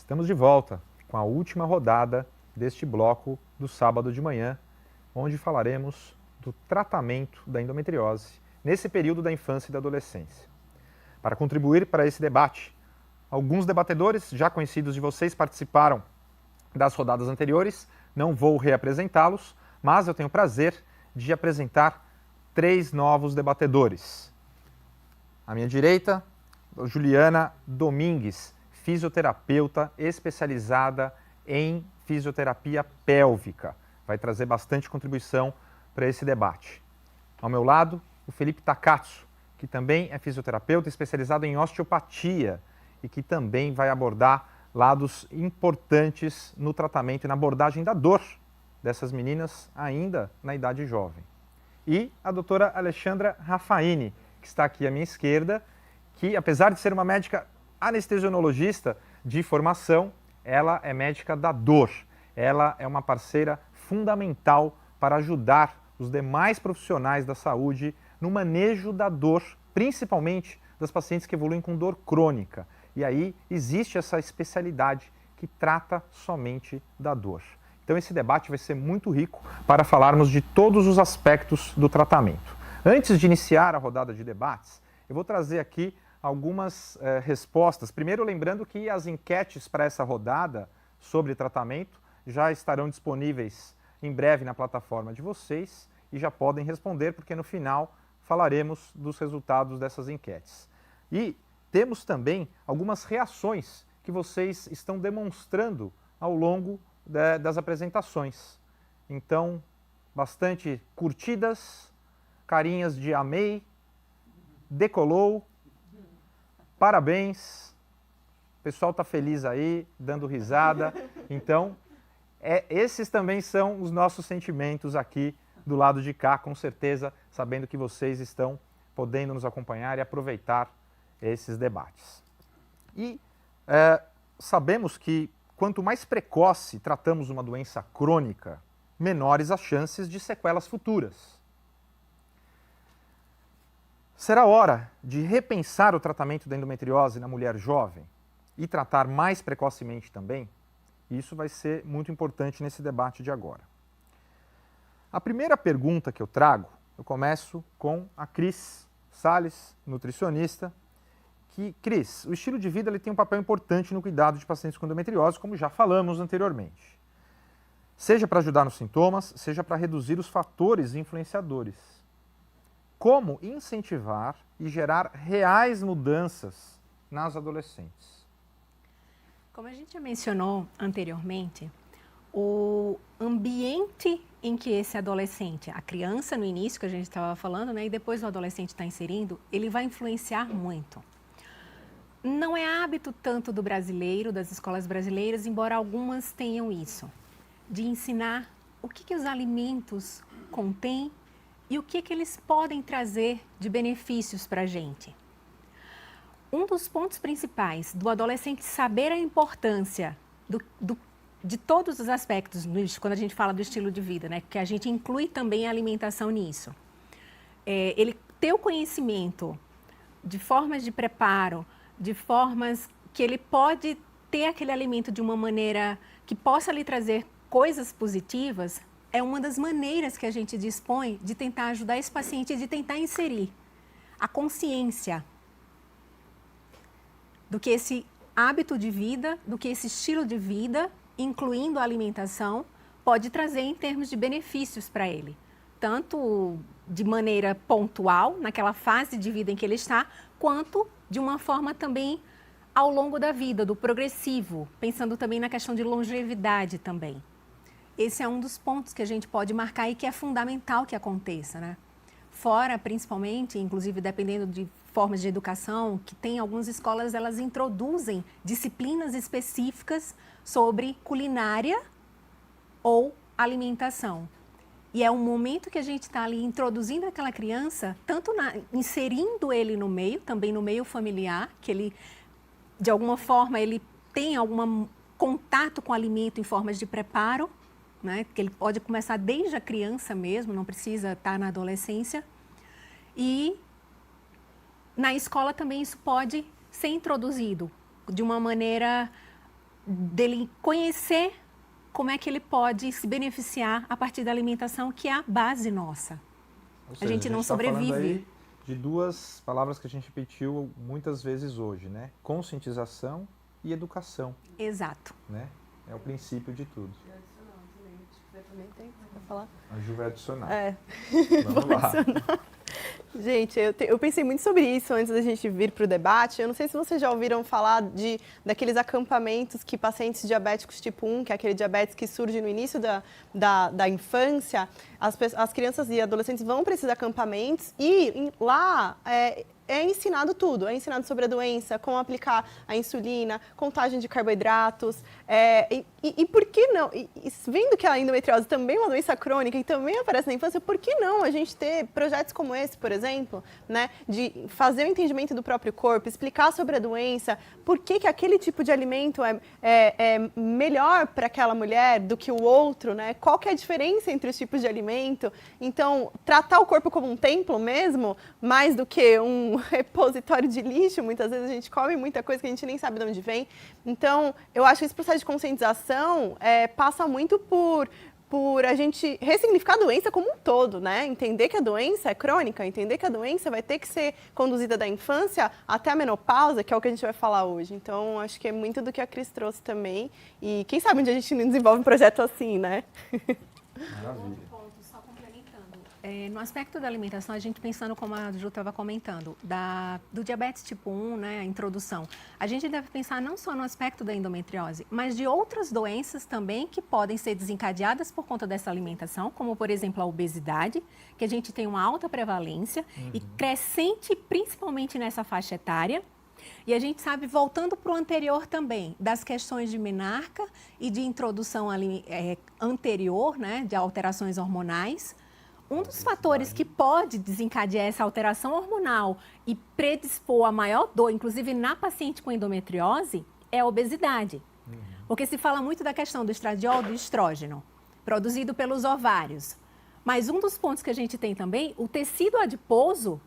Estamos de volta com a última rodada deste bloco do sábado de manhã, onde falaremos do tratamento da endometriose nesse período da infância e da adolescência. Para contribuir para esse debate, alguns debatedores já conhecidos de vocês participaram das rodadas anteriores, não vou reapresentá-los, mas eu tenho o prazer de apresentar 3 novos debatedores. À minha direita, Juliana Domingues, fisioterapeuta especializada em fisioterapia pélvica. Vai trazer bastante contribuição para esse debate. Ao meu lado, o Felipe Takatsu, que também é fisioterapeuta especializado em osteopatia e que também vai abordar lados importantes no tratamento e na abordagem da dor dessas meninas ainda na idade jovem. E a doutora Alexandra Raffaini, que está aqui à minha esquerda, que apesar de ser uma médica anestesionologista de formação, ela é médica da dor. Ela é uma parceira fundamental para ajudar os demais profissionais da saúde no manejo da dor, principalmente das pacientes que evoluem com dor crônica. E aí existe essa especialidade que trata somente da dor. Então esse debate vai ser muito rico para falarmos de todos os aspectos do tratamento. Antes de iniciar a rodada de debates, eu vou trazer aqui algumas respostas. Primeiro, lembrando que as enquetes para essa rodada sobre tratamento já estarão disponíveis em breve na plataforma de vocês e já podem responder, porque no final falaremos dos resultados dessas enquetes. E temos também algumas reações que vocês estão demonstrando ao longo das apresentações. Então, bastante curtidas, carinhas de amei, decolou, parabéns, o pessoal está feliz aí, dando risada. Então, esses também são os nossos sentimentos aqui do lado de cá, com certeza, sabendo que vocês estão podendo nos acompanhar e aproveitar esses debates. E sabemos que quanto mais precoce tratamos uma doença crônica, menores as chances de sequelas futuras. Será hora de repensar o tratamento da endometriose na mulher jovem e tratar mais precocemente também? Isso vai ser muito importante nesse debate de agora. A primeira pergunta que eu trago, eu começo com a Cris Salles, nutricionista. Cris, o estilo de vida ele tem um papel importante no cuidado de pacientes com endometriose, como já falamos anteriormente. Seja para ajudar nos sintomas, seja para reduzir os fatores influenciadores. Como incentivar e gerar reais mudanças nas adolescentes? Como a gente já mencionou anteriormente, o ambiente em que esse adolescente, a criança no início que a gente estava falando, né, e depois o adolescente está inserindo, ele vai influenciar muito. Não é hábito tanto do brasileiro, das escolas brasileiras, embora algumas tenham isso, de ensinar o que os alimentos contêm e o que eles podem trazer de benefícios para a gente. Um dos pontos principais do adolescente saber a importância de todos os aspectos, quando a gente fala do estilo de vida, né, que a gente inclui também a alimentação nisso. Ele ter o conhecimento de formas de preparo, de formas que ele pode ter aquele alimento de uma maneira que possa lhe trazer coisas positivas, é uma das maneiras que a gente dispõe de tentar ajudar esse paciente e de tentar inserir a consciência do que esse hábito de vida, do que esse estilo de vida, incluindo a alimentação, pode trazer em termos de benefícios para ele. Tanto de maneira pontual, naquela fase de vida em que ele está, quanto de uma forma também ao longo da vida, do progressivo, pensando também na questão de longevidade também. Esse é um dos pontos que a gente pode marcar e que é fundamental que aconteça, né? Fora, principalmente, inclusive dependendo de formas de educação, que tem algumas escolas, elas introduzem disciplinas específicas sobre culinária ou alimentação. E é um momento que a gente está ali introduzindo aquela criança, tanto inserindo ele no meio, também no meio familiar, que ele, de alguma forma, ele tem algum contato com o alimento em formas de preparo, né? Que ele pode começar desde a criança mesmo, não precisa estar na adolescência. E na escola também isso pode ser introduzido de uma maneira dele conhecer como é que ele pode se beneficiar a partir da alimentação, que é a base nossa. Ou seja, A gente não sobrevive. Falando aí de duas palavras que a gente repetiu muitas vezes hoje, né? Conscientização e educação. Exato. Né? É o princípio de tudo. Também tem para falar? A Ju vai adicionar. Vamos lá. Gente, eu pensei muito sobre isso antes da gente vir para o debate. Eu não sei se vocês já ouviram falar daqueles acampamentos que pacientes diabéticos tipo 1, que é aquele diabetes que surge no início da infância, as crianças e adolescentes vão para esses acampamentos e lá é ensinado tudo, é ensinado sobre a doença, como aplicar a insulina, contagem de carboidratos, e por que não, vendo que a endometriose também é uma doença crônica e também aparece na infância, por que não a gente ter projetos como esse, por exemplo, né, de fazer o entendimento do próprio corpo, explicar sobre a doença, por que aquele tipo de alimento é melhor para aquela mulher do que o outro, né, qual que é a diferença entre os tipos de alimento, então tratar o corpo como um templo mesmo, mais do que um repositório de lixo. Muitas vezes a gente come muita coisa que a gente nem sabe de onde vem. Então, eu acho que esse processo de conscientização passa muito por a gente ressignificar a doença como um todo, né? Entender que a doença é crônica, entender que a doença vai ter que ser conduzida da infância até a menopausa, que é o que a gente vai falar hoje. Então, acho que é muito do que a Cris trouxe também. E quem sabe onde a gente não desenvolve um projeto assim, né? Maravilha. No aspecto da alimentação, a gente pensando, como a Ju estava comentando, do diabetes tipo 1, né, a introdução, a gente deve pensar não só no aspecto da endometriose, mas de outras doenças também que podem ser desencadeadas por conta dessa alimentação, como, por exemplo, a obesidade, que a gente tem uma alta prevalência e crescente principalmente nessa faixa etária. E a gente sabe, voltando para o anterior também, das questões de menarca e de introdução anterior, né, de alterações hormonais. Um dos fatores que pode desencadear essa alteração hormonal e predispor a maior dor, inclusive na paciente com endometriose, é a obesidade. Porque se fala muito da questão do estradiol, do estrógeno, produzido pelos ovários. Mas um dos pontos que a gente tem também, o tecido adiposo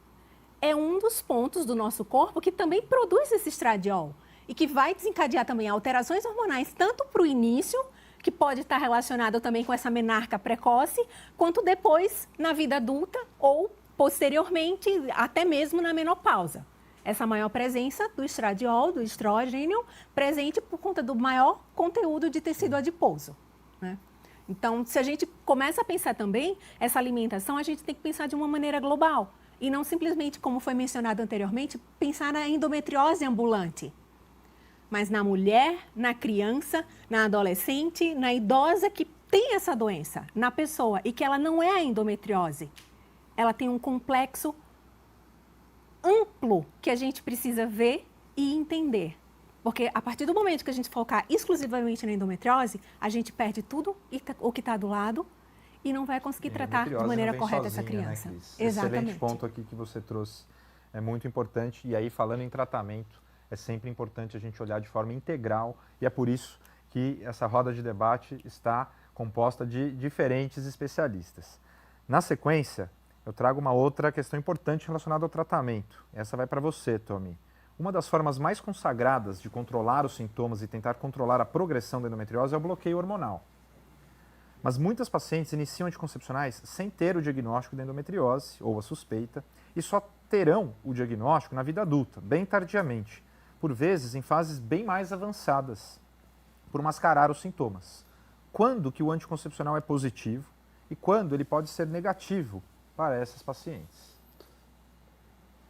é um dos pontos do nosso corpo que também produz esse estradiol e que vai desencadear também alterações hormonais, tanto para o início, que pode estar relacionado também com essa menarca precoce, quanto depois na vida adulta ou posteriormente, até mesmo na menopausa. Essa maior presença do estradiol, do estrógeno, presente por conta do maior conteúdo de tecido adiposo, né? Então, se a gente começa a pensar também, essa alimentação, a gente tem que pensar de uma maneira global. E não simplesmente, como foi mencionado anteriormente, pensar na endometriose ambulante. Mas na mulher, na criança, na adolescente, na idosa que tem essa doença, na pessoa, e que ela não é a endometriose. Ela tem um complexo amplo que a gente precisa ver e entender. Porque a partir do momento que a gente focar exclusivamente na endometriose, a gente perde tudo o que está do lado e não vai conseguir tratar de maneira correta essa criança. Né, Cris? Exatamente. Excelente ponto aqui que você trouxe. É muito importante. E aí, falando em tratamento, é sempre importante a gente olhar de forma integral e é por isso que essa roda de debate está composta de diferentes especialistas. Na sequência, eu trago uma outra questão importante relacionada ao tratamento. Essa vai para você, Tommy. Uma das formas mais consagradas de controlar os sintomas e tentar controlar a progressão da endometriose é o bloqueio hormonal. Mas muitas pacientes iniciam anticoncepcionais sem ter o diagnóstico da endometriose ou a suspeita e só terão o diagnóstico na vida adulta, bem tardiamente, por vezes em fases bem mais avançadas, por mascarar os sintomas. Quando que o anticoncepcional é positivo e quando ele pode ser negativo para essas pacientes?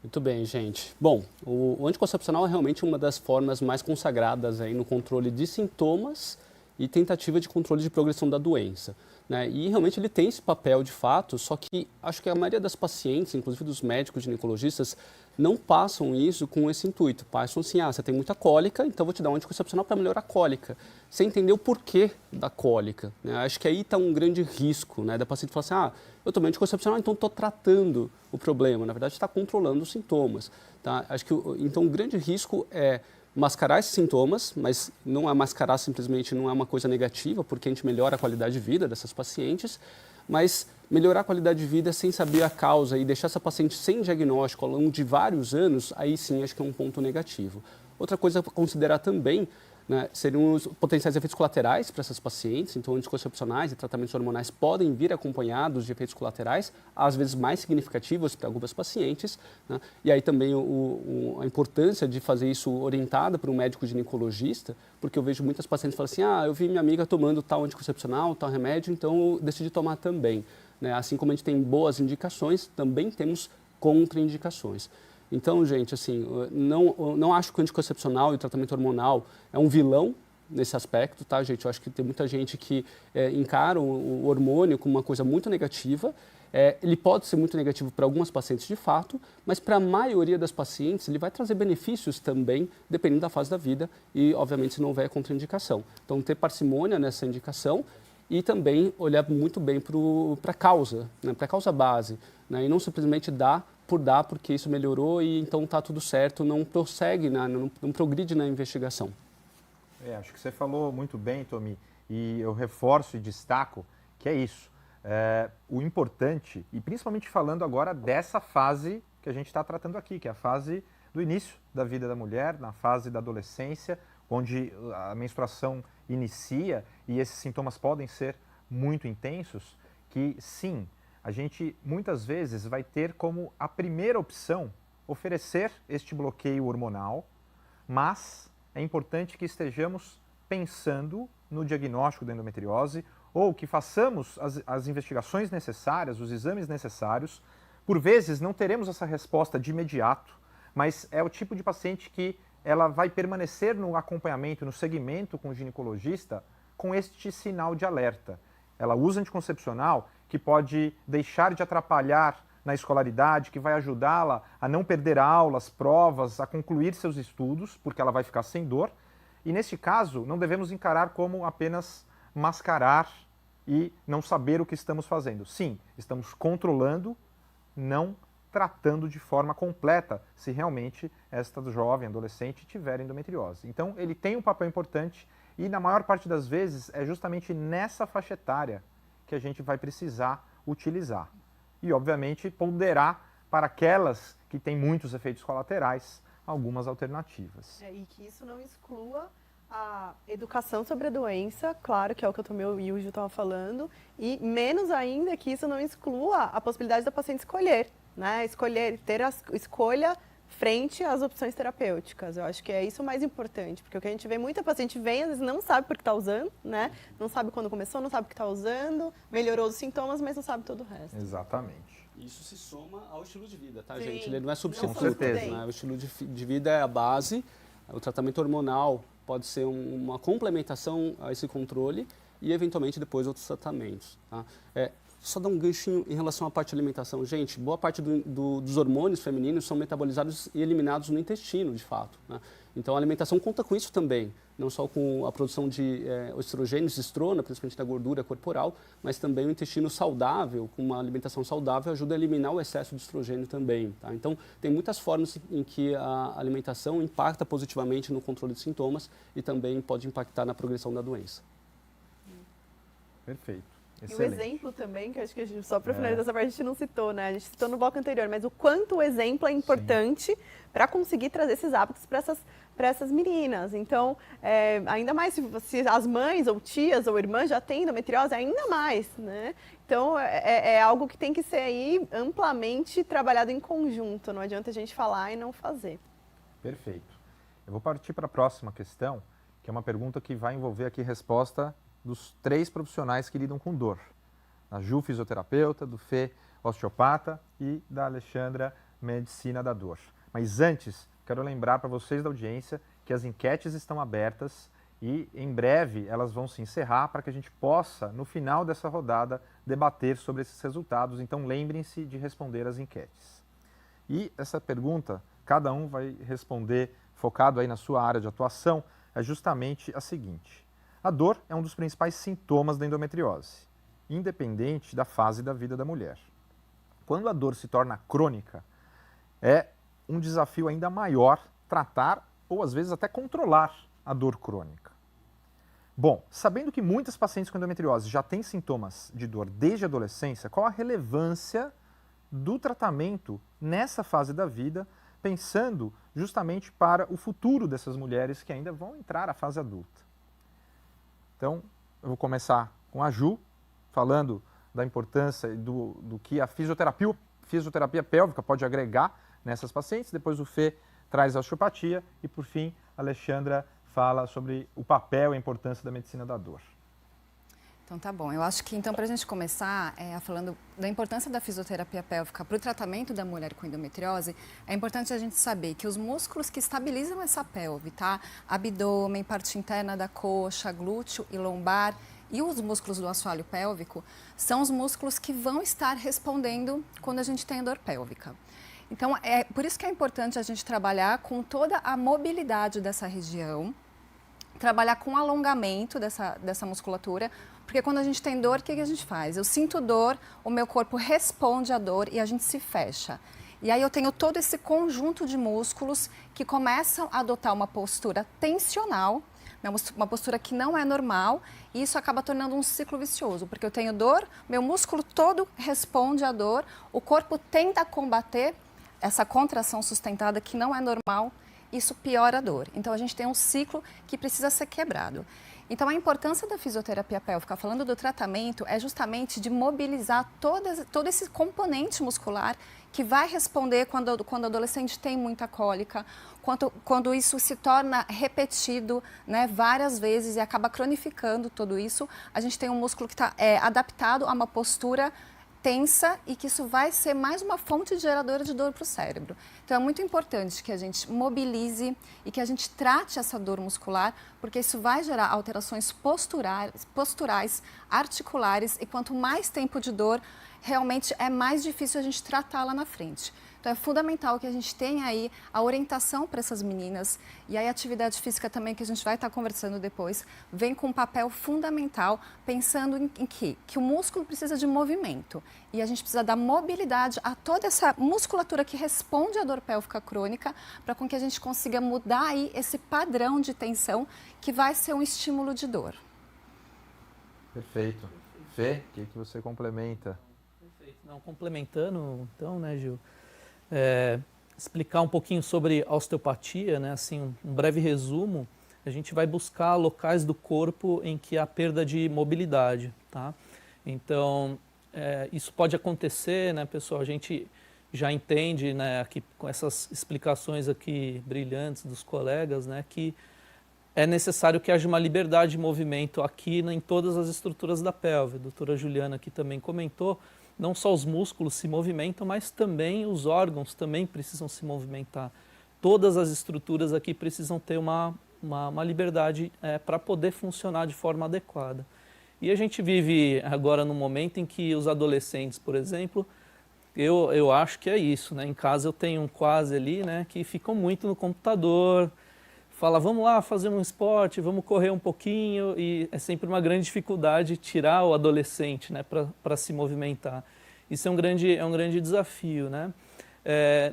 Muito bem, gente. Bom, o anticoncepcional é realmente uma das formas mais consagradas aí no controle de sintomas e tentativa de controle de progressão da doença, né? E realmente ele tem esse papel de fato, só que acho que a maioria das pacientes, inclusive dos médicos ginecologistas, não passam isso com esse intuito. Passam assim, você tem muita cólica, então vou te dar um anticoncepcional para melhorar a cólica, sem entender o porquê da cólica, né? Acho que aí está um grande risco, né, da paciente falar assim, eu tomei anticoncepcional, então estou tratando o problema. Na verdade, está controlando os sintomas, tá? Acho que então o grande risco é mascarar esses sintomas, mas não é mascarar simplesmente, não é uma coisa negativa, porque a gente melhora a qualidade de vida dessas pacientes, mas melhorar a qualidade de vida sem saber a causa e deixar essa paciente sem diagnóstico ao longo de vários anos, aí sim acho que é um ponto negativo. Outra coisa a considerar também, né, seriam os potenciais efeitos colaterais para essas pacientes. Então, anticoncepcionais e tratamentos hormonais podem vir acompanhados de efeitos colaterais, às vezes mais significativos para algumas pacientes, né? E aí também a importância de fazer isso orientada por um médico ginecologista, porque eu vejo muitas pacientes falando assim, eu vi minha amiga tomando tal anticoncepcional, tal remédio, então eu decidi tomar também, né? Assim como a gente tem boas indicações, também temos contraindicações. Então, gente, assim, não acho que o anticoncepcional e o tratamento hormonal é um vilão nesse aspecto, tá, gente? Eu acho que tem muita gente que encara o hormônio como uma coisa muito negativa. Ele pode ser muito negativo para algumas pacientes de fato, mas para a maioria das pacientes ele vai trazer benefícios também, dependendo da fase da vida e, obviamente, se não houver contraindicação. Então, ter parcimônia nessa indicação e também olhar muito bem para a causa, né, para a causa base, né, e não simplesmente dar por dar porque isso melhorou e então está tudo certo, não prossegue, não progride na investigação. Acho que você falou muito bem, Tomi, e eu reforço e destaco que é isso. O importante, e principalmente falando agora dessa fase que a gente está tratando aqui, que é a fase do início da vida da mulher, na fase da adolescência, onde a menstruação inicia e esses sintomas podem ser muito intensos, que sim, a gente muitas vezes vai ter como a primeira opção oferecer este bloqueio hormonal, mas é importante que estejamos pensando no diagnóstico da endometriose ou que façamos as investigações necessárias, os exames necessários. Por vezes não teremos essa resposta de imediato, mas é o tipo de paciente que ela vai permanecer no acompanhamento, no segmento com o ginecologista com este sinal de alerta. Ela usa anticoncepcional que pode deixar de atrapalhar na escolaridade, que vai ajudá-la a não perder aulas, provas, a concluir seus estudos, porque ela vai ficar sem dor. E neste caso, não devemos encarar como apenas mascarar e não saber o que estamos fazendo. Sim, estamos controlando, não tratando de forma completa se realmente esta jovem, adolescente, tiver endometriose. Então, ele tem um papel importante e, na maior parte das vezes, é justamente nessa faixa etária que a gente vai precisar utilizar. E, obviamente, ponderar para aquelas que têm muitos efeitos colaterais algumas alternativas. E que isso não exclua a educação sobre a doença, claro, que é o que o Tomeu e o Gil estavam falando, e menos ainda que isso não exclua a possibilidade da paciente escolher, né? Ter a escolha frente às opções terapêuticas. Eu acho que é isso o mais importante, porque o que a gente vê, muita paciente vem, às vezes não sabe por que está usando, né? Não sabe quando começou, não sabe o que está usando, melhorou os sintomas, mas não sabe todo o resto. Exatamente. Isso se soma ao estilo de vida, tá, Sim. gente? Ele não é substituto, Com certeza. né? O estilo de vida é a base, o tratamento hormonal pode ser uma complementação a esse controle e, eventualmente, depois outros tratamentos, tá? Só dar um ganchinho em relação à parte de alimentação. Gente, boa parte dos hormônios femininos são metabolizados e eliminados no intestino, de fato, né? Então, a alimentação conta com isso também, não só com a produção de estrogênios, estrona, principalmente da gordura corporal, mas também o intestino saudável, com uma alimentação saudável, ajuda a eliminar o excesso de estrogênio também, tá? Então, tem muitas formas em que a alimentação impacta positivamente no controle de sintomas e também pode impactar na progressão da doença. Perfeito. Excelente. Excelente. E o exemplo também, que acho que só para finalizar essa parte a gente não citou, né? A gente citou no bloco anterior, mas o quanto o exemplo é importante para conseguir trazer esses hábitos para essas meninas. Então, ainda mais se as mães ou tias ou irmãs já têm endometriose, ainda mais, né? Então, é algo que tem que ser aí amplamente trabalhado em conjunto. Não adianta a gente falar e não fazer. Perfeito. Eu vou partir para a próxima questão, que é uma pergunta que vai envolver aqui resposta dos 3 profissionais que lidam com dor. Da Ju, fisioterapeuta, do Fê, osteopata e da Alexandra, medicina da dor. Mas antes, quero lembrar para vocês da audiência que as enquetes estão abertas e em breve elas vão se encerrar para que a gente possa, no final dessa rodada, debater sobre esses resultados. Então lembrem-se de responder as enquetes. E essa pergunta, cada um vai responder focado aí na sua área de atuação, é justamente a seguinte: a dor é um dos principais sintomas da endometriose, independente da fase da vida da mulher. Quando a dor se torna crônica, é um desafio ainda maior tratar ou às vezes até controlar a dor crônica. Bom, sabendo que muitas pacientes com endometriose já têm sintomas de dor desde a adolescência, qual a relevância do tratamento nessa fase da vida pensando justamente para o futuro dessas mulheres que ainda vão entrar à fase adulta. Então, eu vou começar com a Ju, falando da importância do que a fisioterapia pélvica pode agregar nessas pacientes. Depois o Fê traz a osteopatia e, por fim, a Alexandra fala sobre o papel e a importância da medicina da dor. Então tá bom, eu acho que então para a gente começar falando da importância da fisioterapia pélvica para o tratamento da mulher com endometriose, é importante a gente saber que os músculos que estabilizam essa pelve, tá? Abdômen, parte interna da coxa, glúteo e lombar e os músculos do assoalho pélvico são os músculos que vão estar respondendo quando a gente tem dor pélvica. Então é por isso que é importante a gente trabalhar com toda a mobilidade dessa região, trabalhar com o alongamento dessa musculatura, porque quando a gente tem dor, o que a gente faz? Eu sinto dor, o meu corpo responde à dor e a gente se fecha. E aí eu tenho todo esse conjunto de músculos que começam a adotar uma postura tensional, uma postura que não é normal, e isso acaba tornando um ciclo vicioso, porque eu tenho dor, meu músculo todo responde à dor, o corpo tenta combater essa contração sustentada que não é normal, isso piora a dor. Então a gente tem um ciclo que precisa ser quebrado. Então a importância da fisioterapia pélvica, falando do tratamento, é justamente de mobilizar todo esse componente muscular que vai responder quando o adolescente tem muita cólica, quando isso se torna repetido, né, várias vezes e acaba cronificando tudo isso. A gente tem um músculo que está adaptado a uma postura tensa e que isso vai ser mais uma fonte geradora de dor para o cérebro. Então é muito importante que a gente mobilize e que a gente trate essa dor muscular, porque isso vai gerar alterações posturais, articulares, e quanto mais tempo de dor, realmente é mais difícil a gente tratá-la na frente. Então é fundamental que a gente tenha aí a orientação para essas meninas, e aí a atividade física também, que a gente vai estar conversando depois, vem com um papel fundamental, pensando em que o músculo precisa de movimento, e a gente precisa dar mobilidade a toda essa musculatura que responde à dor pélvica crônica, para com que a gente consiga mudar aí esse padrão de tensão que vai ser um estímulo de dor. Perfeito. Fê, o que você complementa? Perfeito. Não, complementando, então, né, Gil? Explicar um pouquinho sobre a osteopatia, né? Assim, um breve resumo, a gente vai buscar locais do corpo em que há perda de mobilidade, tá? Então, isso pode acontecer, né, pessoal? A gente já entende, né, aqui com essas explicações aqui brilhantes dos colegas, né, que é necessário que haja uma liberdade de movimento aqui em todas as estruturas da pelve. A doutora Juliana aqui também comentou, não só os músculos se movimentam, mas também os órgãos também precisam se movimentar. Todas as estruturas aqui precisam ter uma liberdade para poder funcionar de forma adequada. E a gente vive agora num momento em que os adolescentes, por exemplo, eu acho que é isso, né? Em casa eu tenho um quase ali, né, que ficam muito no computador, fala, vamos lá fazer um esporte, vamos correr um pouquinho, e é sempre uma grande dificuldade tirar o adolescente, né, para se movimentar. Isso é um grande desafio, né?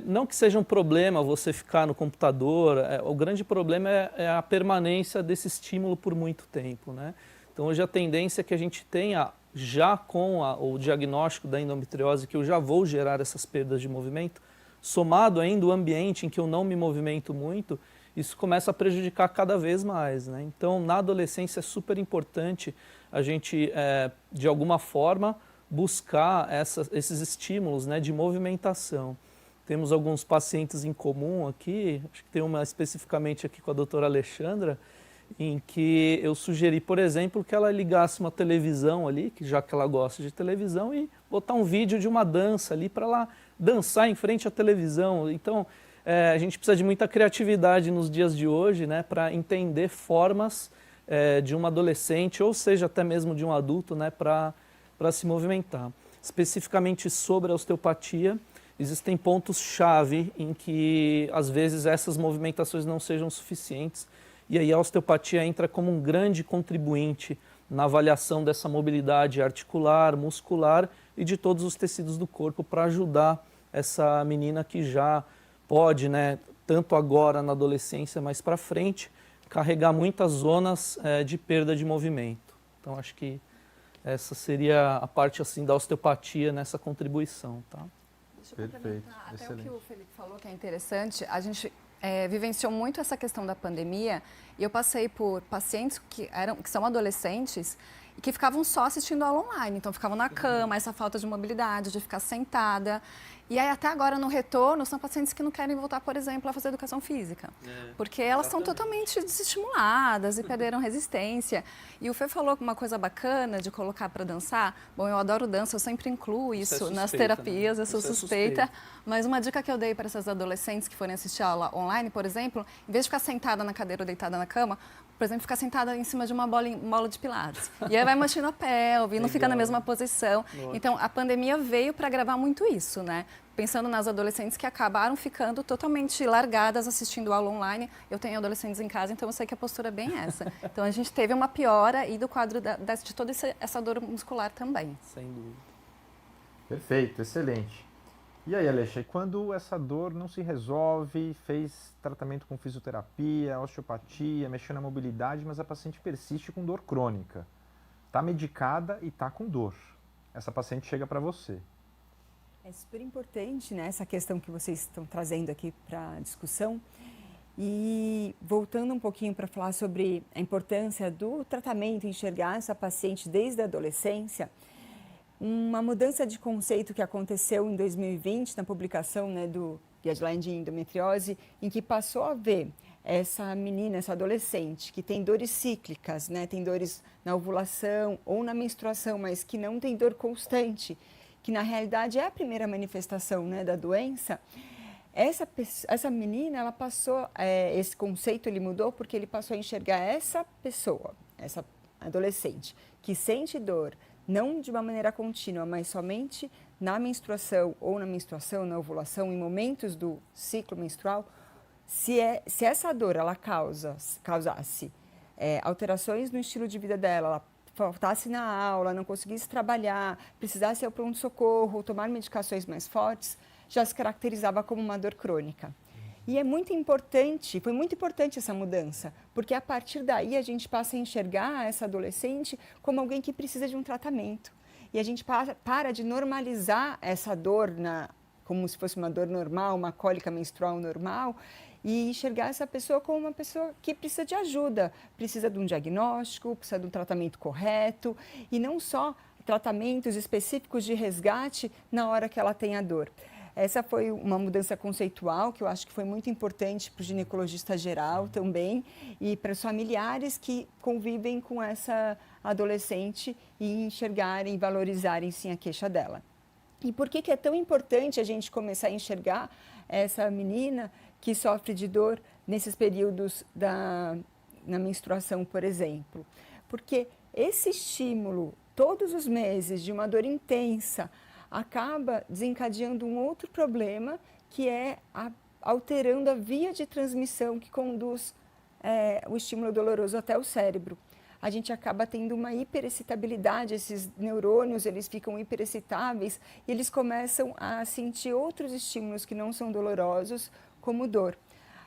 Não que seja um problema você ficar no computador, o grande problema é a permanência desse estímulo por muito tempo, né? Então hoje a tendência é que a gente tenha, já com o diagnóstico da endometriose, que eu já vou gerar essas perdas de movimento, somado ainda o ambiente em que eu não me movimento muito, isso começa a prejudicar cada vez mais, né? Então, na adolescência é super importante a gente, de alguma forma, buscar esses estímulos, né, de movimentação. Temos alguns pacientes em comum aqui, acho que tem uma especificamente aqui com a doutora Alexandra, em que eu sugeri, por exemplo, que ela ligasse uma televisão ali, já que ela gosta de televisão, e botar um vídeo de uma dança ali para ela dançar em frente à televisão. Então, a gente precisa de muita criatividade nos dias de hoje, né, para entender formas de um adolescente, ou seja, até mesmo de um adulto, né, para se movimentar. Especificamente sobre a osteopatia, existem pontos-chave em que, às vezes, essas movimentações não sejam suficientes, e aí a osteopatia entra como um grande contribuinte na avaliação dessa mobilidade articular, muscular e de todos os tecidos do corpo, para ajudar essa menina que já pode, né, tanto agora na adolescência, mais para frente, carregar muitas zonas de perda de movimento. Então, acho que essa seria a parte assim da osteopatia nessa contribuição, tá? Deixa eu Perfeito, complementar. Até o excelente. que o Felipe falou, que é interessante, a gente vivenciou muito essa questão da pandemia e eu passei por pacientes que são adolescentes e que ficavam só assistindo aula online. Então, ficavam na cama, essa falta de mobilidade, de ficar sentada. E aí, até agora, no retorno, são pacientes que não querem voltar, por exemplo, a fazer educação física. Porque elas são totalmente desestimuladas e perderam resistência. E o Fê falou uma coisa bacana de colocar para dançar. Bom, eu adoro dança, eu sempre incluo isso nas terapias, eu sou suspeita. Mas uma dica que eu dei para essas adolescentes que forem assistir aula online, por exemplo, em vez de ficar sentada na cadeira ou deitada na cama, por exemplo, ficar sentada em cima de uma bola de pilates. E aí vai mexendo a pelve, não fica na mesma posição. Então, a pandemia veio para agravar muito isso, né? Pensando nas adolescentes que acabaram ficando totalmente largadas assistindo aula online. Eu tenho adolescentes em casa, então eu sei que a postura é bem essa. Então, a gente teve uma piora aí do quadro de toda essa dor muscular também. Sem dúvida. Perfeito, excelente. E aí, Alexa, e quando essa dor não se resolve, fez tratamento com fisioterapia, osteopatia, mexeu na mobilidade, mas a paciente persiste com dor crônica, está medicada e está com dor. Essa paciente chega para você. É super importante, né, essa questão que vocês estão trazendo aqui para a discussão. E voltando um pouquinho para falar sobre a importância do tratamento, enxergar essa paciente desde a adolescência, uma mudança de conceito que aconteceu em 2020 na publicação, né, do Guideline de Endometriose, em que passou a ver essa menina, essa adolescente que tem dores cíclicas, né, tem dores na ovulação ou na menstruação, mas que não tem dor constante, que na realidade é a primeira manifestação, né, da doença. Essa menina, ela passou, esse conceito ele mudou porque ele passou a enxergar essa pessoa, essa adolescente, que sente dor, não de uma maneira contínua, mas somente na menstruação ou na ovulação, em momentos do ciclo menstrual, se essa dor ela causasse alterações no estilo de vida dela, ela faltasse na aula, não conseguisse trabalhar, precisasse ir ao pronto-socorro, tomar medicações mais fortes, já se caracterizava como uma dor crônica. E é muito importante, foi muito importante essa mudança, porque a partir daí a gente passa a enxergar essa adolescente como alguém que precisa de um tratamento. E a gente para de normalizar essa dor como se fosse uma dor normal, uma cólica menstrual normal, e enxergar essa pessoa como uma pessoa que precisa de ajuda, precisa de um diagnóstico, precisa de um tratamento correto, e não só tratamentos específicos de resgate na hora que ela tem a dor. Essa foi uma mudança conceitual que eu acho que foi muito importante para o ginecologista geral também e para os familiares que convivem com essa adolescente e enxergarem, valorizarem sim a queixa dela. E por que é tão importante a gente começar a enxergar essa menina que sofre de dor nesses períodos na menstruação, por exemplo? Porque esse estímulo todos os meses de uma dor intensa acaba desencadeando um outro problema, que é alterando a via de transmissão que conduz o estímulo doloroso até o cérebro. A gente acaba tendo uma hiperexcitabilidade, esses neurônios eles ficam hiperexcitáveis e eles começam a sentir outros estímulos que não são dolorosos, como dor.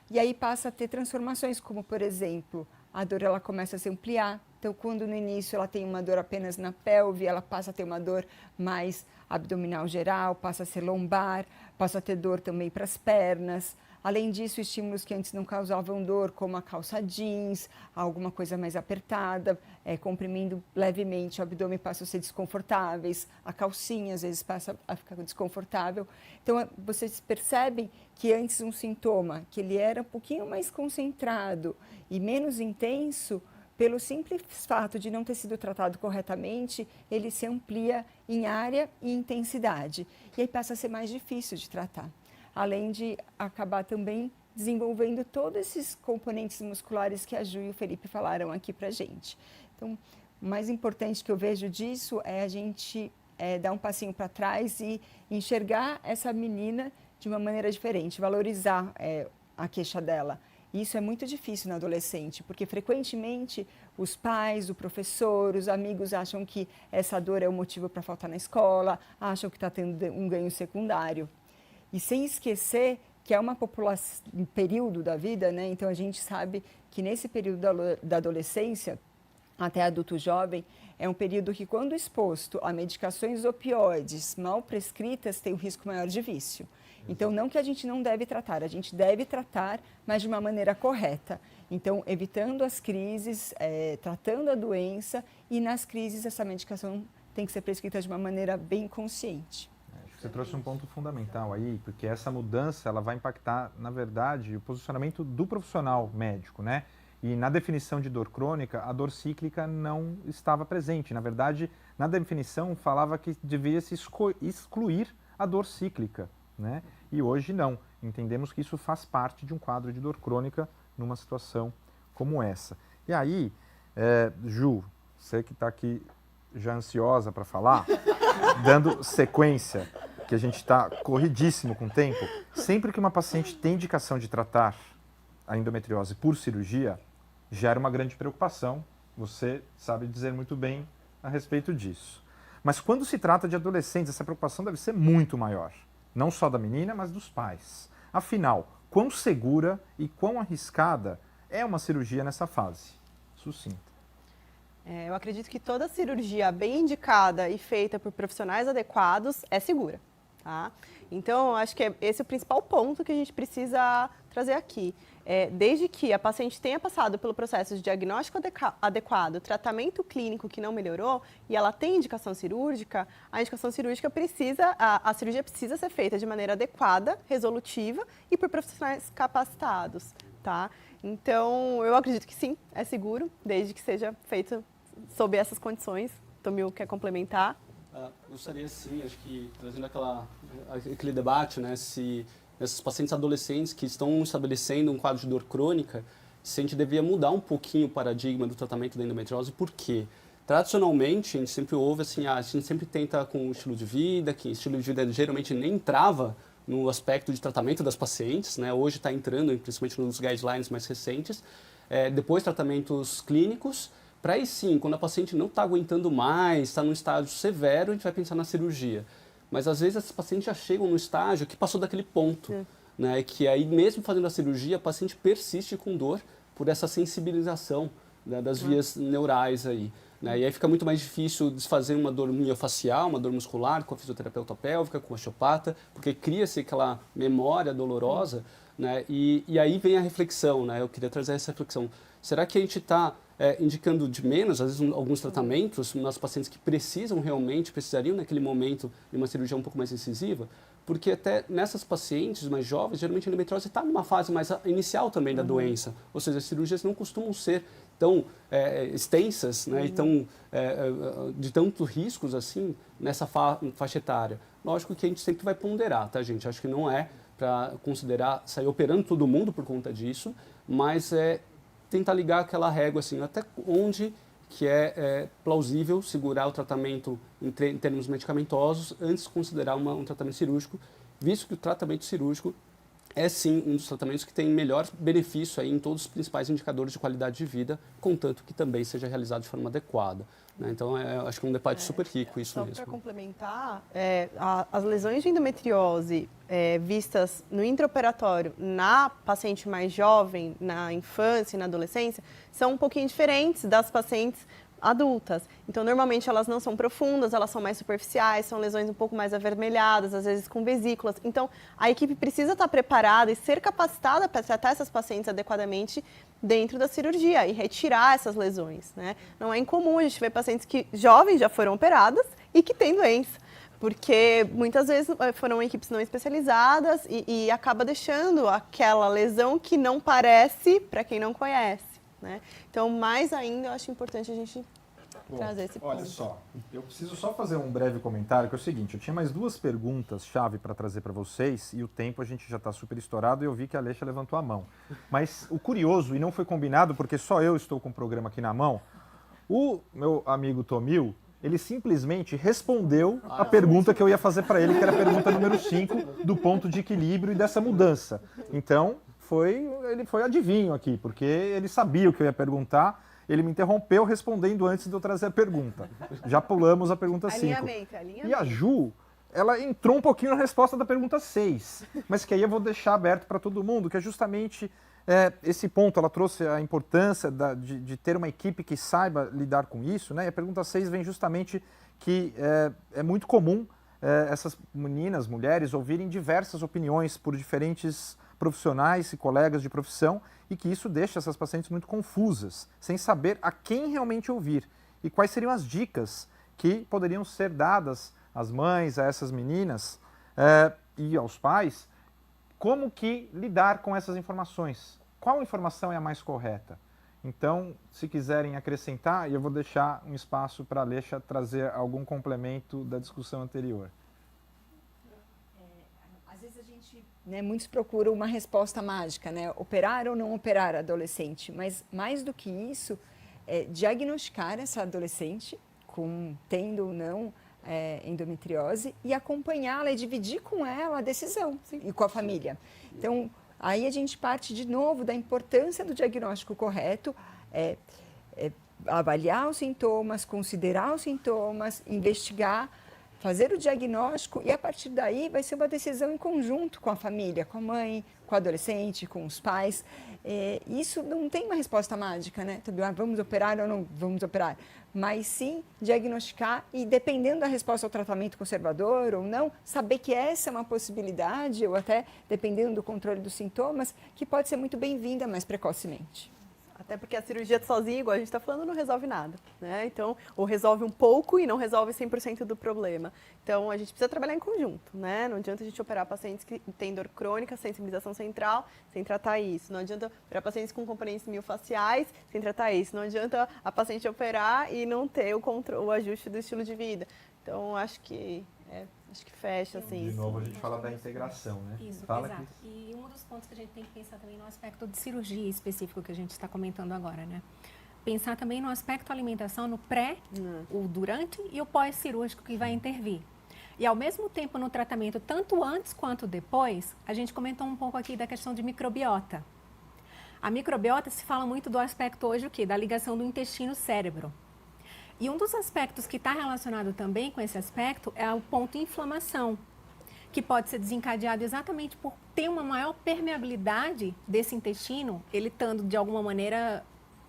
E aí passa a ter transformações, como por exemplo, a dor ela começa a se ampliar. Então, quando no início ela tem uma dor apenas na pelve, ela passa a ter uma dor mais abdominal geral, passa a ser lombar, passa a ter dor também para as pernas. Além disso, estímulos que antes não causavam dor, como a calça jeans, alguma coisa mais apertada, comprimindo levemente o abdômen, passam a ser desconfortáveis. A calcinha, às vezes, passa a ficar desconfortável. Então, vocês percebem que antes um sintoma, que ele era um pouquinho mais concentrado e menos intenso, pelo simples fato de não ter sido tratado corretamente, ele se amplia em área e intensidade. E aí passa a ser mais difícil de tratar. Além de acabar também desenvolvendo todos esses componentes musculares que a Ju e o Felipe falaram aqui pra gente. Então, o mais importante que eu vejo disso é a gente dar um passinho para trás e enxergar essa menina de uma maneira diferente, valorizar a queixa dela. Isso é muito difícil na adolescente, porque frequentemente os pais, o professor, os amigos acham que essa dor é o motivo para faltar na escola, acham que está tendo um ganho secundário. E sem esquecer que é uma população, um período da vida, né? Então a gente sabe que nesse período da adolescência, até adulto jovem, é um período que, quando exposto a medicações opioides mal prescritas, tem um risco maior de vício. Então, não que a gente não deve tratar, a gente deve tratar, mas de uma maneira correta. Então, evitando as crises, tratando a doença, e nas crises essa medicação tem que ser prescrita de uma maneira bem consciente. Acho que você trouxe um ponto fundamental aí, porque essa mudança ela vai impactar, na verdade, o posicionamento do profissional médico, né? E na definição de dor crônica, a dor cíclica não estava presente. Na verdade, na definição falava que devia se excluir a dor cíclica, né? E hoje não. Entendemos que isso faz parte de um quadro de dor crônica numa situação como essa. E aí, Ju, você que está aqui já ansiosa para falar, dando sequência, que a gente está corridíssimo com o tempo, sempre que uma paciente tem indicação de tratar a endometriose por cirurgia, gera uma grande preocupação. Você sabe dizer muito bem a respeito disso. Mas quando se trata de adolescentes, essa preocupação deve ser muito maior. Não só da menina, mas dos pais. Afinal, quão segura e quão arriscada é uma cirurgia nessa fase? Sucinta. Eu acredito que toda cirurgia bem indicada e feita por profissionais adequados é segura. Tá? Então, acho que esse é o principal ponto que a gente precisa trazer aqui. Desde que a paciente tenha passado pelo processo de diagnóstico adequado, tratamento clínico que não melhorou e ela tem indicação cirúrgica, a indicação cirúrgica precisa, a cirurgia precisa ser feita de maneira adequada, resolutiva e por profissionais capacitados. Tá? Então, eu acredito que sim, é seguro, desde que seja feito sob essas condições. Tomil quer complementar? Gostaria sim, acho que trazendo aquele debate, né, se esses pacientes adolescentes que estão estabelecendo um quadro de dor crônica, se a gente devia mudar um pouquinho o paradigma do tratamento da endometriose, por quê? Tradicionalmente, a gente sempre ouve assim, a gente sempre tenta com o estilo de vida, que estilo de vida geralmente nem entrava no aspecto de tratamento das pacientes, né? Hoje está entrando, principalmente nos guidelines mais recentes, depois tratamentos clínicos, para aí sim, quando a paciente não está aguentando mais, está num estágio severo, a gente vai pensar na cirurgia. Mas às vezes esses pacientes já chegam no estágio que passou daquele ponto, né? Que aí mesmo fazendo a cirurgia, a paciente persiste com dor por essa sensibilização, né, das vias neurais aí. Né? E aí fica muito mais difícil desfazer uma dor miofacial, uma dor muscular com a fisioterapeuta pélvica, com o osteopata, porque cria-se aquela memória dolorosa, né? E aí vem a reflexão, né? Eu queria trazer essa reflexão. Será que a gente está indicando de menos, às vezes, alguns tratamentos nos pacientes que precisariam naquele momento de uma cirurgia um pouco mais incisiva? Porque até nessas pacientes mais jovens, geralmente a endometriose está numa fase mais inicial também da doença. Ou seja, as cirurgias não costumam ser tão extensas, né, e de tantos riscos assim nessa faixa etária. Lógico que a gente sempre vai ponderar, tá, gente? Acho que não é para considerar sair operando todo mundo por conta disso, mas tentar ligar aquela régua assim, até onde que é plausível segurar o tratamento em termos medicamentosos antes de considerar um tratamento cirúrgico, visto que o tratamento cirúrgico é sim um dos tratamentos que tem melhor benefício aí em todos os principais indicadores de qualidade de vida, contanto que também seja realizado de forma adequada. Né? Então, acho que é um debate super rico isso só mesmo. Para complementar, as lesões de endometriose vistas no intraoperatório na paciente mais jovem, na infância e na adolescência, são um pouquinho diferentes das pacientes adultas. Então, normalmente elas não são profundas, elas são mais superficiais, são lesões um pouco mais avermelhadas, às vezes com vesículas. Então, a equipe precisa estar preparada e ser capacitada para tratar essas pacientes adequadamente dentro da cirurgia e retirar essas lesões, né? Não é incomum a gente ver pacientes que jovens já foram operadas e que têm doença, porque muitas vezes foram equipes não especializadas e acaba deixando aquela lesão que não parece para quem não conhece, né? Então, mais ainda, eu acho importante a gente trazer esse ponto. Olha só, eu preciso só fazer um breve comentário, que é o seguinte, eu tinha mais duas perguntas-chave para trazer para vocês, e o tempo a gente já está super estourado, e eu vi que a Alexa levantou a mão. Mas o curioso, e não foi combinado, porque só eu estou com o programa aqui na mão, o meu amigo Tomil, ele simplesmente respondeu a pergunta que eu ia fazer para ele, que era a pergunta número 5, do ponto de equilíbrio e dessa mudança. Então, ele foi adivinho aqui, porque ele sabia o que eu ia perguntar, ele me interrompeu respondendo antes de eu trazer a pergunta. Já pulamos a pergunta 5. Alinhamento. E a Ju, ela entrou um pouquinho na resposta da pergunta 6, mas que aí eu vou deixar aberto para todo mundo, que é justamente esse ponto. Ela trouxe a importância de ter uma equipe que saiba lidar com isso, né? E a pergunta 6 vem justamente que é muito comum essas meninas, mulheres, ouvirem diversas opiniões por diferentes profissionais e colegas de profissão, e que isso deixa essas pacientes muito confusas, sem saber a quem realmente ouvir e quais seriam as dicas que poderiam ser dadas às mães, a essas meninas e aos pais, como que lidar com essas informações. Qual informação é a mais correta? Então, se quiserem acrescentar, eu vou deixar um espaço para a Alexa trazer algum complemento da discussão anterior. Às vezes a gente, muitos procuram uma resposta mágica, operar ou não operar adolescente, mas mais do que isso, diagnosticar essa adolescente tendo ou não endometriose e acompanhá-la e dividir com ela a decisão e com a família. Então, aí a gente parte de novo da importância do diagnóstico correto, avaliar os sintomas, considerar os sintomas, investigar, fazer o diagnóstico e a partir daí vai ser uma decisão em conjunto com a família, com a mãe, com o adolescente, com os pais. Isso não tem uma resposta mágica, vamos operar ou não vamos operar, mas sim diagnosticar e dependendo da resposta ao tratamento conservador ou não, saber que essa é uma possibilidade ou até dependendo do controle dos sintomas, que pode ser muito bem-vinda mais precocemente. Até porque a cirurgia sozinha, igual a gente está falando, não resolve nada, Então, ou resolve um pouco e não resolve 100% do problema. Então, a gente precisa trabalhar em conjunto, Não adianta a gente operar pacientes que têm dor crônica, sensibilização central, sem tratar isso. Não adianta operar pacientes com componentes miofaciais, sem tratar isso. Não adianta a paciente operar e não ter o ajuste do estilo de vida. Então, acho que fecha, assim. De novo, a gente fala da integração, né? Isso, fala exato. E um dos pontos que a gente tem que pensar também no aspecto de cirurgia específico que a gente está comentando agora, Pensar também no aspecto alimentação, no pré, o durante e o pós-cirúrgico que vai intervir. E ao mesmo tempo no tratamento, tanto antes quanto depois, a gente comentou um pouco aqui da questão de microbiota. A microbiota se fala muito do aspecto hoje, da ligação do intestino-cérebro. E um dos aspectos que está relacionado também com esse aspecto é o ponto inflamação, que pode ser desencadeado exatamente por ter uma maior permeabilidade desse intestino, ele estando de alguma maneira,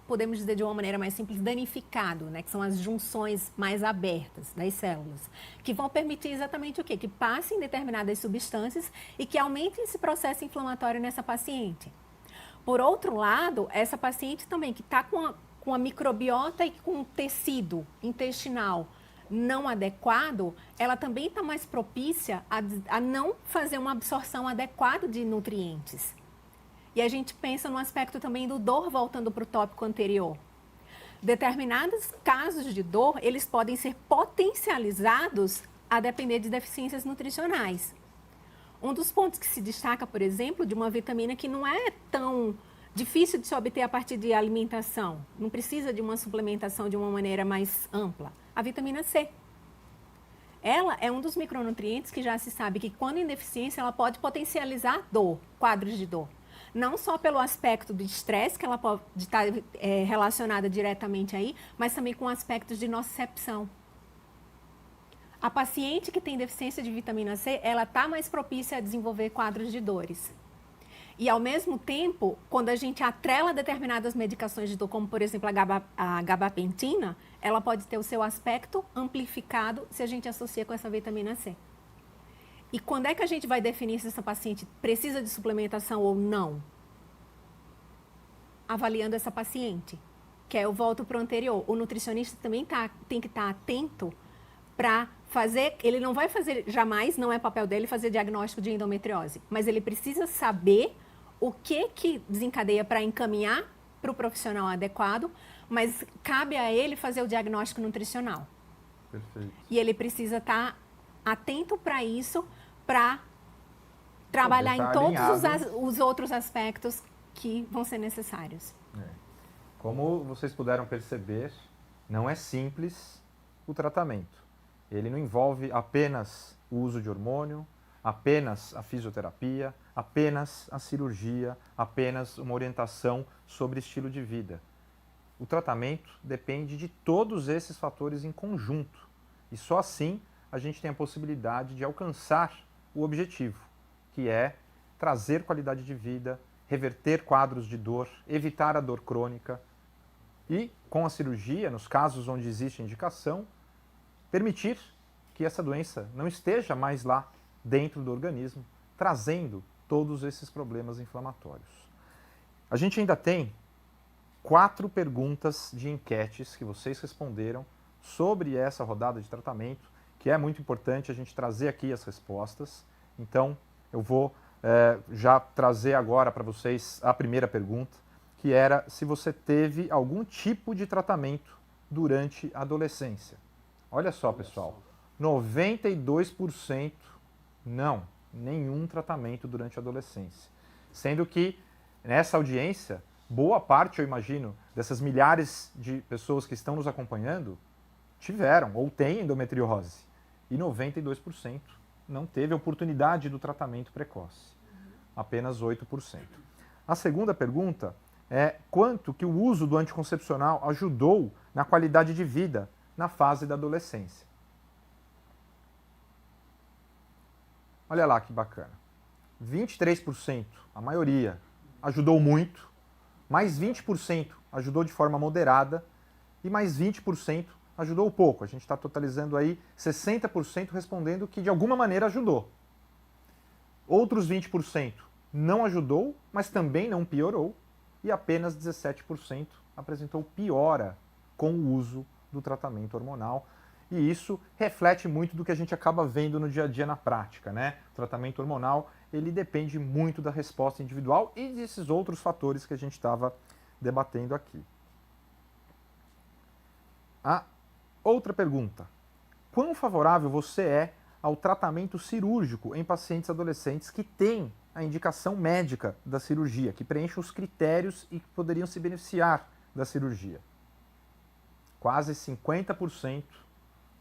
podemos dizer de uma maneira mais simples, danificado, que são as junções mais abertas das células, que vão permitir exatamente o quê? Que passem determinadas substâncias e que aumentem esse processo inflamatório nessa paciente. Por outro lado, essa paciente também que está com a microbiota e com o tecido intestinal não adequado, ela também está mais propícia a não fazer uma absorção adequada de nutrientes. E a gente pensa no aspecto também do dor, voltando para o tópico anterior. Determinados casos de dor, eles podem ser potencializados a depender de deficiências nutricionais. Um dos pontos que se destaca, por exemplo, de uma vitamina que não é tão difícil de se obter a partir de alimentação, não precisa de uma suplementação de uma maneira mais ampla, a vitamina C. Ela é um dos micronutrientes que já se sabe que quando em deficiência ela pode potencializar dor, quadros de dor. Não só pelo aspecto do estresse, que ela pode estar relacionada diretamente aí, mas também com aspectos de nocicepção. A paciente que tem deficiência de vitamina C, ela está mais propícia a desenvolver quadros de dores. E, ao mesmo tempo, quando a gente atrela determinadas medicações de dor, como, por exemplo, a gabapentina, ela pode ter o seu aspecto amplificado se a gente associa com essa vitamina C. E quando é que a gente vai definir se essa paciente precisa de suplementação ou não? Avaliando essa paciente, que eu volto para o anterior. O nutricionista também tem que estar atento para fazer, ele não vai fazer jamais, não é papel dele fazer diagnóstico de endometriose, mas ele precisa saber o que desencadeia para encaminhar para o profissional adequado, mas cabe a ele fazer o diagnóstico nutricional. Perfeito. E ele precisa estar atento para isso, para trabalhar em todos os outros aspectos que vão ser necessários. Como vocês puderam perceber, não é simples o tratamento. Ele não envolve apenas o uso de hormônio, apenas a fisioterapia, apenas a cirurgia, apenas uma orientação sobre estilo de vida. O tratamento depende de todos esses fatores em conjunto. E só assim a gente tem a possibilidade de alcançar o objetivo, que é trazer qualidade de vida, reverter quadros de dor, evitar a dor crônica e, com a cirurgia, nos casos onde existe indicação, permitir que essa doença não esteja mais lá dentro do organismo, trazendo todos esses problemas inflamatórios. A gente ainda tem 4 perguntas de enquetes que vocês responderam sobre essa rodada de tratamento, que é muito importante a gente trazer aqui as respostas. Então, eu vou já trazer agora para vocês a primeira pergunta, que era se você teve algum tipo de tratamento durante a adolescência. Olha só, pessoal, 92% não, nenhum tratamento durante a adolescência. Sendo que nessa audiência, boa parte, eu imagino, dessas milhares de pessoas que estão nos acompanhando tiveram ou têm endometriose. E 92% não teve oportunidade do tratamento precoce. Apenas 8%. A segunda pergunta é quanto que o uso do anticoncepcional ajudou na qualidade de vida na fase da adolescência. Olha lá que bacana. 23%, a maioria, ajudou muito, mais 20% ajudou de forma moderada e mais 20% ajudou pouco. A gente está totalizando aí 60% respondendo que de alguma maneira ajudou. Outros 20% não ajudou, mas também não piorou, e apenas 17% apresentou piora com o uso do tratamento hormonal. E isso reflete muito do que a gente acaba vendo no dia a dia na prática, né? O tratamento hormonal, ele depende muito da resposta individual e desses outros fatores que a gente estava debatendo aqui. A outra pergunta: quão favorável você é ao tratamento cirúrgico em pacientes adolescentes que têm a indicação médica da cirurgia, que preenchem os critérios e que poderiam se beneficiar da cirurgia? Quase 50%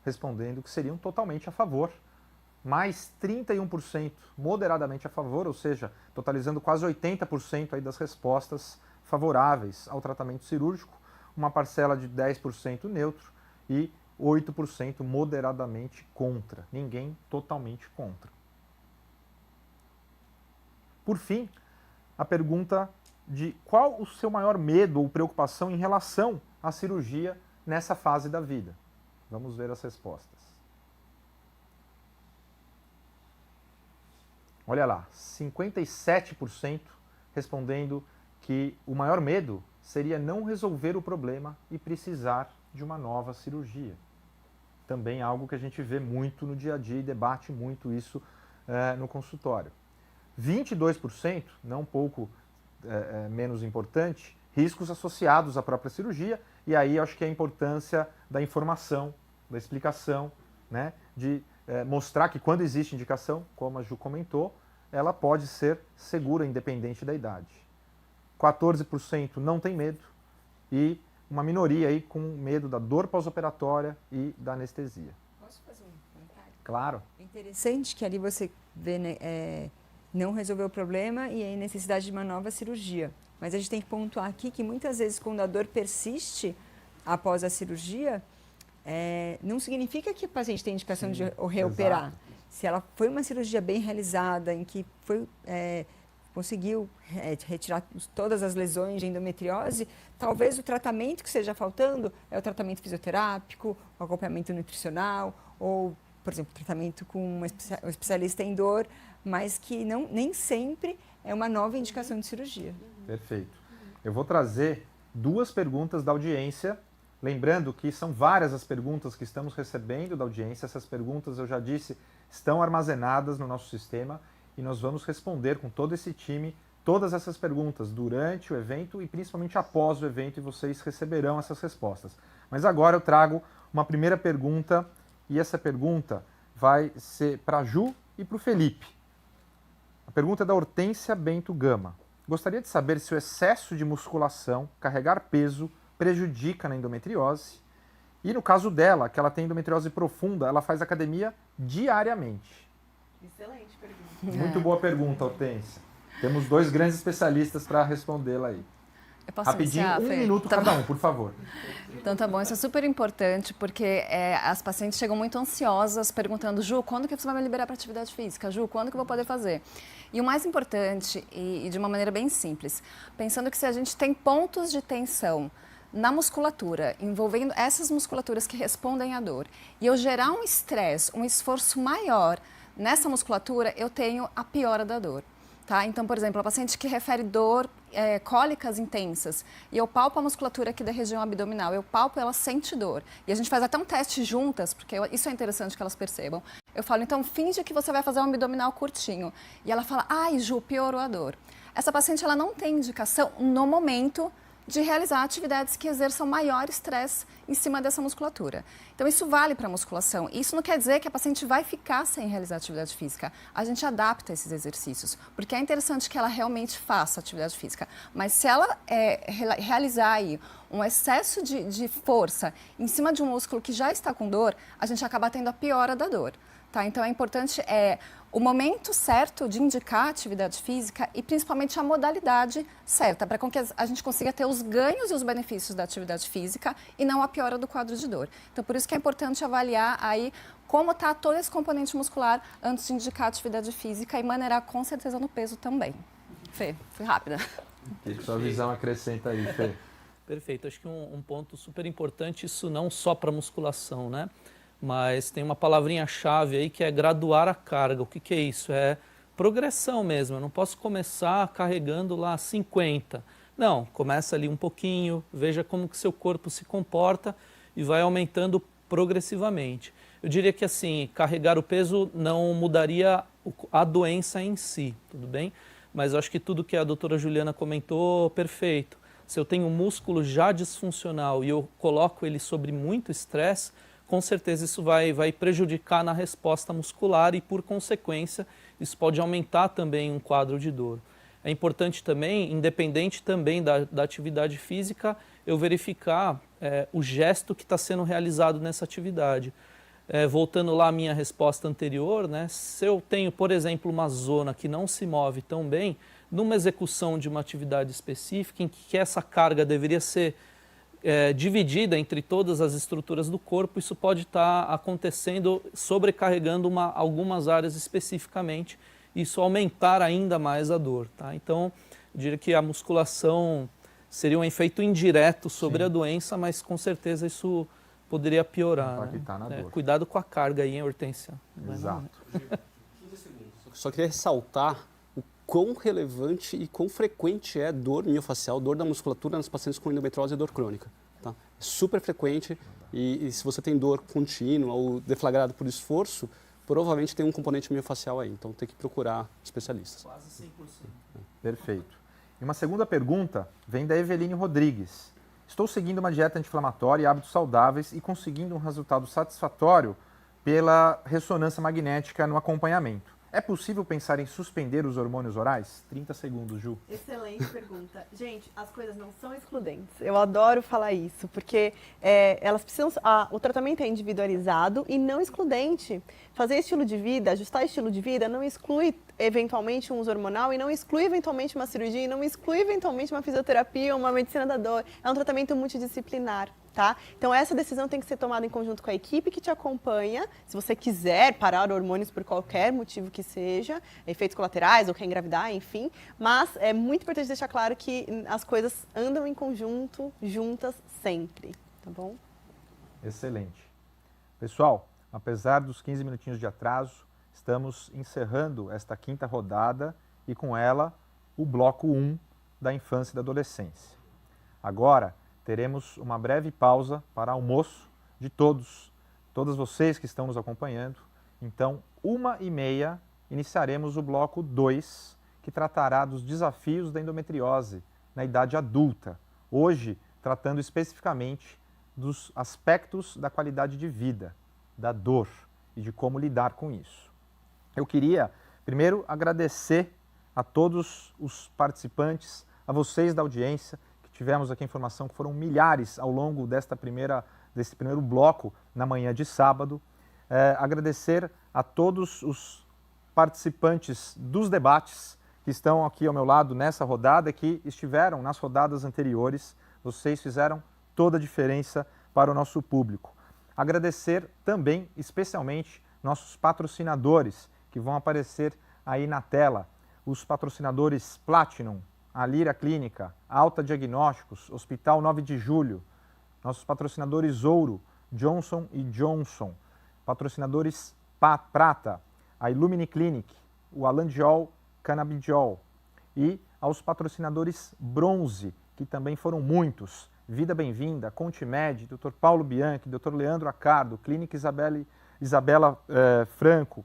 respondendo que seriam totalmente a favor, mais 31% moderadamente a favor, ou seja, totalizando quase 80% aí das respostas favoráveis ao tratamento cirúrgico, uma parcela de 10% neutro e 8% moderadamente contra, ninguém totalmente contra. Por fim, a pergunta de qual o seu maior medo ou preocupação em relação à cirurgia nessa fase da vida. Vamos ver as respostas. Olha lá, 57% respondendo que o maior medo seria não resolver o problema e precisar de uma nova cirurgia. Também algo que a gente vê muito no dia a dia e debate muito isso no consultório. 22%, não um pouco menos importante, riscos associados à própria cirurgia, e aí acho que a importância da informação, da explicação, né, de mostrar que quando existe indicação, como a Ju comentou, ela pode ser segura, independente da idade. 14% não tem medo e uma minoria aí com medo da dor pós-operatória e da anestesia. Posso fazer um comentário? Claro. É interessante que ali você vê, né, não resolveu o problema e a necessidade de uma nova cirurgia. Mas a gente tem que pontuar aqui que muitas vezes quando a dor persiste após a cirurgia, não significa que o paciente tem indicação de reoperar. Exato. Se ela foi uma cirurgia bem realizada, em que conseguiu retirar todas as lesões de endometriose, talvez o tratamento que esteja faltando é o tratamento fisioterápico, o acompanhamento nutricional, ou, por exemplo, tratamento com um especialista em dor, mas que nem sempre é uma nova indicação de cirurgia. Perfeito. Eu vou trazer 2 perguntas da audiência, lembrando que são várias as perguntas que estamos recebendo da audiência. Essas perguntas, eu já disse, estão armazenadas no nosso sistema e nós vamos responder com todo esse time todas essas perguntas durante o evento e principalmente após o evento, e vocês receberão essas respostas. Mas agora eu trago uma primeira pergunta e essa pergunta vai ser para a Ju e para o Felipe. A pergunta é da Hortência Bento Gama. Gostaria de saber se o excesso de musculação, carregar peso, prejudica na endometriose. E no caso dela, que ela tem endometriose profunda, ela faz academia diariamente. Excelente pergunta. Muito boa pergunta, Hortência. Temos 2 grandes especialistas para respondê-la aí. Eu posso Rapidinho, iniciar, 1 Fê? minuto Tá cada bom. um, por favor. Então tá bom, isso é super importante porque as pacientes chegam muito ansiosas perguntando, Ju, quando que você vai me liberar para atividade física? Ju, quando que eu vou poder fazer? E o mais importante, e de uma maneira bem simples, pensando que se a gente tem pontos de tensão na musculatura, envolvendo essas musculaturas que respondem à dor, e eu gerar um estresse, um esforço maior nessa musculatura, eu tenho a piora da dor. Tá? Então, por exemplo, a paciente que refere dor, cólicas intensas, e eu palpo a musculatura aqui da região abdominal, eu palpo, ela sente dor. E a gente faz até um teste juntas, porque isso é interessante que elas percebam. Eu falo, então, finge que você vai fazer um abdominal curtinho. E ela fala, ai, Ju, piorou a dor. Essa paciente, ela não tem indicação, no momento, de realizar atividades que exerçam maior estresse em cima dessa musculatura. Então, isso vale para a musculação. Isso não quer dizer que a paciente vai ficar sem realizar atividade física. A gente adapta esses exercícios, porque é interessante que ela realmente faça atividade física. Mas se ela realizar aí um excesso de força em cima de um músculo que já está com dor, a gente acaba tendo a piora da dor. Tá? Então, é importante o momento certo de indicar a atividade física e principalmente a modalidade certa, para que a gente consiga ter os ganhos e os benefícios da atividade física e não a piora do quadro de dor. Então, por isso que é importante avaliar aí como está todo esse componente muscular antes de indicar a atividade física e maneirar com certeza no peso também. Fê, fui rápida. Que sua visão acrescenta aí, Fê. Perfeito. Acho que um ponto super importante, isso não só para musculação, né? Mas tem uma palavrinha-chave aí que é graduar a carga. O que é isso? É progressão mesmo. Eu não posso começar carregando lá 50. Não, começa ali um pouquinho, veja como que seu corpo se comporta e vai aumentando progressivamente. Eu diria que assim, carregar o peso não mudaria a doença em si, tudo bem? Mas eu acho que tudo que a doutora Juliana comentou, perfeito. Se eu tenho um músculo já disfuncional e eu coloco ele sobre muito estresse, com certeza isso vai prejudicar na resposta muscular e, por consequência, isso pode aumentar também um quadro de dor. É importante também, independente também da atividade física, eu verificar o gesto que está sendo realizado nessa atividade. Voltando lá à minha resposta anterior, né, se eu tenho, por exemplo, uma zona que não se move tão bem, numa execução de uma atividade específica em que essa carga deveria ser dividida entre todas as estruturas do corpo, isso pode estar acontecendo, sobrecarregando algumas áreas especificamente, isso aumentar ainda mais a dor. Tá? Então, eu diria que a musculação seria um efeito indireto sobre a doença, mas com certeza isso poderia piorar. Né? Na dor. Cuidado com a carga aí, hein, Hortência? Exato. 15 segundos. Só queria ressaltar o quão relevante e quão frequente é dor miofacial, dor da musculatura nas pacientes com endometriose e dor crônica. Tá? É super frequente e se você tem dor contínua ou deflagrado por esforço, provavelmente tem um componente miofacial aí, então tem que procurar especialistas. Quase 100%. Perfeito. E uma segunda pergunta vem da Eveline Rodrigues. Estou seguindo uma dieta anti-inflamatória e hábitos saudáveis e conseguindo um resultado satisfatório pela ressonância magnética no acompanhamento. É possível pensar em suspender os hormônios orais? 30 segundos, Ju. Excelente pergunta. Gente, as coisas não são excludentes. Eu adoro falar isso, porque elas precisam. O tratamento é individualizado e não excludente. Fazer estilo de vida, ajustar estilo de vida, não exclui eventualmente um uso hormonal e não exclui eventualmente uma cirurgia e não exclui eventualmente uma fisioterapia ou uma medicina da dor. É um tratamento multidisciplinar. Tá? Então essa decisão tem que ser tomada em conjunto com a equipe que te acompanha. Se você quiser parar hormônios por qualquer motivo que seja, efeitos colaterais ou quer engravidar, enfim. Mas é muito importante deixar claro que as coisas andam em conjunto, juntas, sempre. Tá bom? Excelente. Pessoal, apesar dos 15 minutinhos de atraso, estamos encerrando esta quinta rodada e com ela o bloco 1 da infância e da adolescência. Agora, teremos uma breve pausa para almoço de todas vocês que estão nos acompanhando. Então, 1h30, iniciaremos o bloco 2, que tratará dos desafios da endometriose na idade adulta. Hoje, tratando especificamente dos aspectos da qualidade de vida, da dor e de como lidar com isso. Eu queria, primeiro, agradecer a todos os participantes, a vocês da audiência. Tivemos aqui a informação que foram milhares ao longo desse primeiro bloco na manhã de sábado. Agradecer a todos os participantes dos debates que estão aqui ao meu lado nessa rodada, que estiveram nas rodadas anteriores. Vocês fizeram toda a diferença para o nosso público. Agradecer também, especialmente, nossos patrocinadores, que vão aparecer aí na tela. Os patrocinadores Platinum, a Lira Clínica, Alta Diagnósticos, Hospital 9 de Julho. Nossos patrocinadores Ouro, Johnson & Johnson. Patrocinadores Prata, a Illumine Clinic, o Alandiol Cannabidiol. E aos patrocinadores Bronze, que também foram muitos. Vida Bem-vinda, Contimed, Dr. Paulo Bianchi, Dr. Leandro Accardo, Clínica Isabela Franco,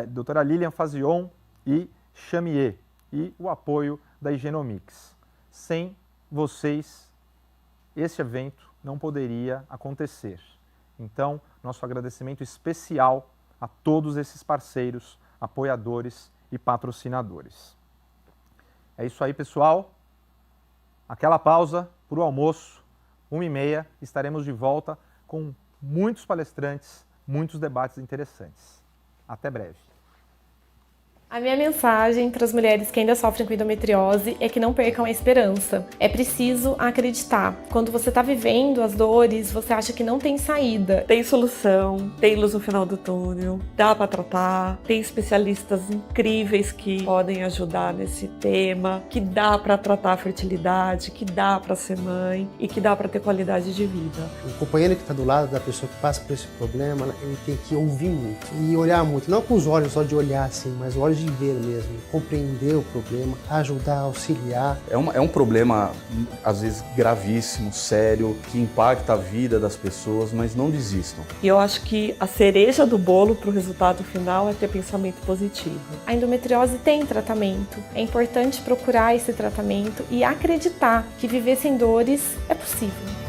Dra. Lilian Fazion e Chamier. E o apoio da Higienomics. Sem vocês, esse evento não poderia acontecer. Então, nosso agradecimento especial a todos esses parceiros, apoiadores e patrocinadores. É isso aí, pessoal. Aquela pausa para o almoço, 1h30, estaremos de volta com muitos palestrantes, muitos debates interessantes. Até breve. A minha mensagem para as mulheres que ainda sofrem com endometriose é que não percam a esperança. É preciso acreditar. Quando você está vivendo as dores, você acha que não tem saída. Tem solução, tem luz no final do túnel, dá para tratar, tem especialistas incríveis que podem ajudar nesse tema, que dá para tratar a fertilidade, que dá para ser mãe e que dá para ter qualidade de vida. O companheiro que está do lado da pessoa que passa por esse problema, ele tem que ouvir muito e olhar muito, não com os olhos só de olhar assim, mas os olhos de ver mesmo, compreender o problema, ajudar, auxiliar. É um problema, às vezes, gravíssimo, sério, que impacta a vida das pessoas, mas não desistam. E eu acho que a cereja do bolo para o resultado final é ter pensamento positivo. A endometriose tem tratamento. É importante procurar esse tratamento e acreditar que viver sem dores é possível.